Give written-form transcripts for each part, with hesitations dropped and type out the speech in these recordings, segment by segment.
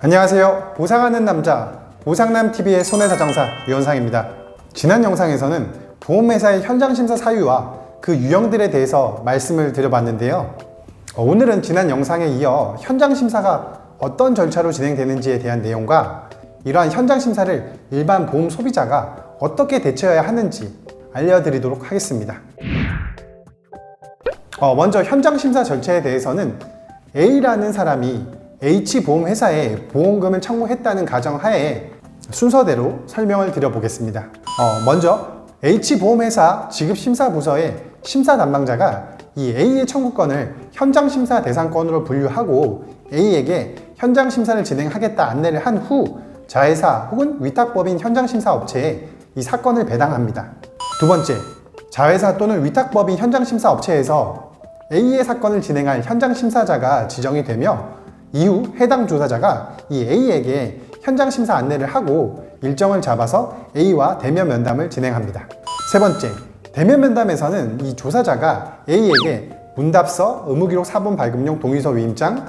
안녕하세요. 보상하는 남자 보상남TV의 손해사정사 유현상입니다. 지난 영상에서는 보험회사의 현장심사 사유와 그 유형들에 대해서 말씀을 드려봤는데요. 오늘은 지난 영상에 이어 현장심사가 어떤 절차로 진행되는지에 대한 내용과 이러한 현장심사를 일반 보험 소비자가 어떻게 대처해야 하는지 알려드리도록 하겠습니다. 먼저 현장심사 절차에 대해서는 A라는 사람이 H보험회사에 보험금을 청구했다는 가정하에 순서대로 설명을 드려보겠습니다. 먼저 H보험회사 지급심사부서의 심사담당자가 이 A의 청구권을 현장심사 대상권으로 분류하고 A에게 현장심사를 진행하겠다 안내를 한 후 자회사 혹은 위탁법인 현장심사업체에 이 사건을 배당합니다. 두 번째, 자회사 또는 위탁법인 현장심사업체에서 A의 사건을 진행할 현장심사자가 지정이 되며 이후 해당 조사자가 이 A에게 현장심사 안내를 하고 일정을 잡아서 A와 대면 면담을 진행합니다. 세 번째, 대면 면담에서는 이 조사자가 A에게 문답서, 의무기록 사본 발급용 동의서 위임장,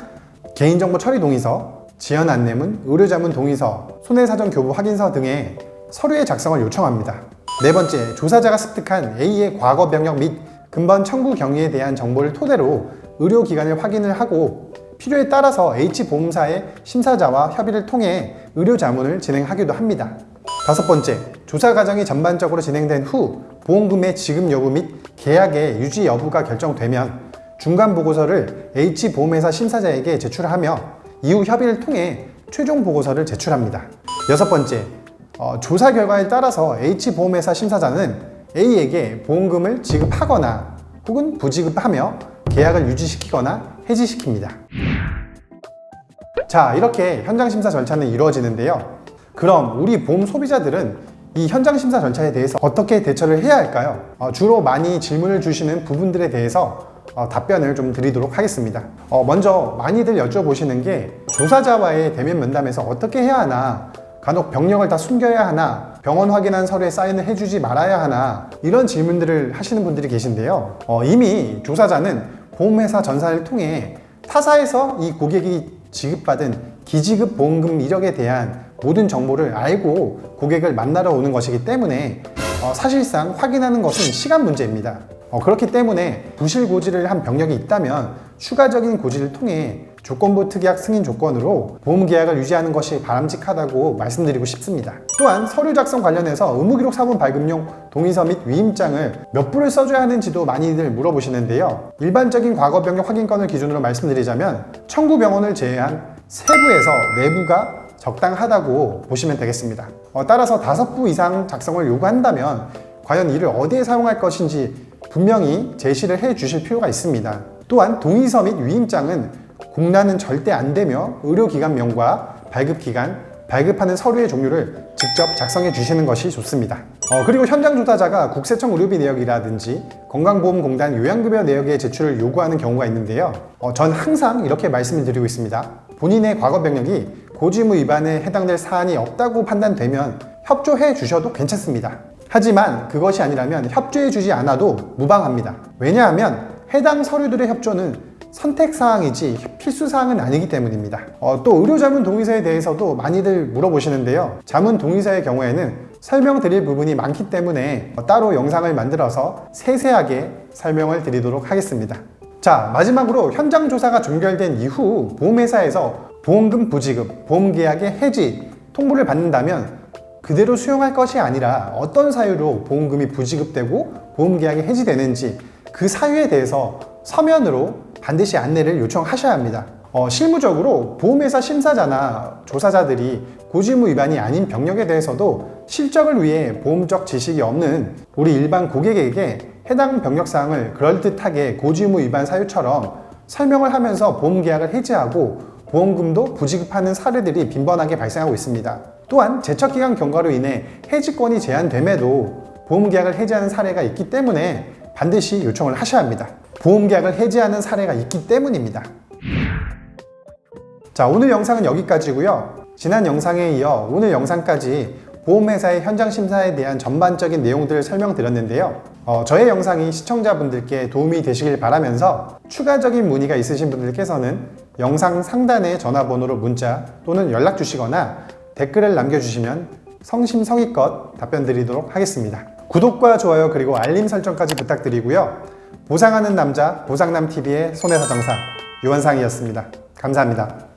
개인정보 처리 동의서, 지연 안내문, 의료자문 동의서, 손해사정 교부 확인서 등의 서류의 작성을 요청합니다. 네 번째, 조사자가 습득한 A의 과거 병역 및 근본 청구 경위에 대한 정보를 토대로 의료기관을 확인을 하고 필요에 따라서 H보험사의 심사자와 협의를 통해 의료자문을 진행하기도 합니다. 다섯 번째, 조사 과정이 전반적으로 진행된 후 보험금의 지급 여부 및 계약의 유지 여부가 결정되면 중간 보고서를 H보험회사 심사자에게 제출하며 이후 협의를 통해 최종 보고서를 제출합니다. 여섯 번째, 조사 결과에 따라서 H보험회사 심사자는 A에게 보험금을 지급하거나 혹은 부지급하며 계약을 유지시키거나 해지시킵니다. 자, 이렇게 현장심사 절차는 이루어지는데요. 그럼 우리 보험 소비자들은 이 현장심사 절차에 대해서 어떻게 대처를 해야 할까요? 주로 많이 질문을 주시는 부분들에 대해서 답변을 좀 드리도록 하겠습니다. 먼저 많이들 여쭤보시는 게 조사자와의 대면 면담에서 어떻게 해야 하나, 간혹 병력을 다 숨겨야 하나, 병원 확인한 서류에 사인을 해주지 말아야 하나, 이런 질문들을 하시는 분들이 계신데요. 이미 조사자는 보험회사 전산을 통해 타사에서 이 고객이 지급받은 기지급 보험금 이력에 대한 모든 정보를 알고 고객을 만나러 오는 것이기 때문에 사실상 확인하는 것은 시간 문제입니다. 그렇기 때문에 부실 고지를 한 병력이 있다면 추가적인 고지를 통해 조건부 특약 승인 조건으로 보험계약을 유지하는 것이 바람직하다고 말씀드리고 싶습니다. 또한 서류 작성 관련해서 의무기록 사본 발급용 동의서 및 위임장을 몇 부를 써줘야 하는지도 많이들 물어보시는데요. 일반적인 과거 병력 확인건을 기준으로 말씀드리자면 청구병원을 제외한 세 부에서 네 부가 적당하다고 보시면 되겠습니다. 따라서 5부 이상 작성을 요구한다면 과연 이를 어디에 사용할 것인지 분명히 제시를 해 주실 필요가 있습니다. 또한 동의서 및 위임장은 공란은 절대 안 되며 의료기관명과 발급기간, 발급하는 서류의 종류를 직접 작성해 주시는 것이 좋습니다. 그리고 현장조사자가 국세청 의료비 내역이라든지 건강보험공단 요양급여 내역의 제출을 요구하는 경우가 있는데요. 전 항상 이렇게 말씀을 드리고 있습니다. 본인의 과거 병력이 고지의무 위반에 해당될 사안이 없다고 판단되면 협조해 주셔도 괜찮습니다. 하지만 그것이 아니라면 협조해 주지 않아도 무방합니다. 왜냐하면 해당 서류들의 협조는 선택사항이지 필수사항은 아니기 때문입니다. 또 의료자문 동의서에 대해서도 많이들 물어보시는데요. 자문 동의서의 경우에는 설명드릴 부분이 많기 때문에 따로 영상을 만들어서 세세하게 설명을 드리도록 하겠습니다. 자, 마지막으로 현장조사가 종결된 이후 보험회사에서 보험금 부지급, 보험계약의 해지 통보를 받는다면 그대로 수용할 것이 아니라 어떤 사유로 보험금이 부지급되고 보험계약이 해지되는지 그 사유에 대해서 서면으로 반드시 안내를 요청하셔야 합니다. 실무적으로 보험회사 심사자나 조사자들이 고지의무 위반이 아닌 병력에 대해서도 실적을 위해 보험적 지식이 없는 우리 일반 고객에게 해당 병력사항을 그럴듯하게 고지의무 위반 사유처럼 설명을 하면서 보험계약을 해지하고 보험금도 부지급하는 사례들이 빈번하게 발생하고 있습니다. 또한 제척기간 경과로 인해 해지권이 제한됨에도 보험계약을 해지하는 사례가 있기 때문에 반드시 요청을 하셔야 합니다. 보험계약을 해지하는 사례가 있기 때문입니다. 자, 오늘 영상은 여기까지고요. 지난 영상에 이어 오늘 영상까지 보험회사의 현장심사에 대한 전반적인 내용들을 설명드렸는데요. 저의 영상이 시청자분들께 도움이 되시길 바라면서 추가적인 문의가 있으신 분들께서는 영상 상단의 전화번호로 문자 또는 연락 주시거나 댓글을 남겨주시면 성심성의껏 답변 드리도록 하겠습니다. 구독과 좋아요 그리고 알림 설정까지 부탁드리고요. 보상하는 남자 보상남TV의 손해사정사 유원상이었습니다. 감사합니다.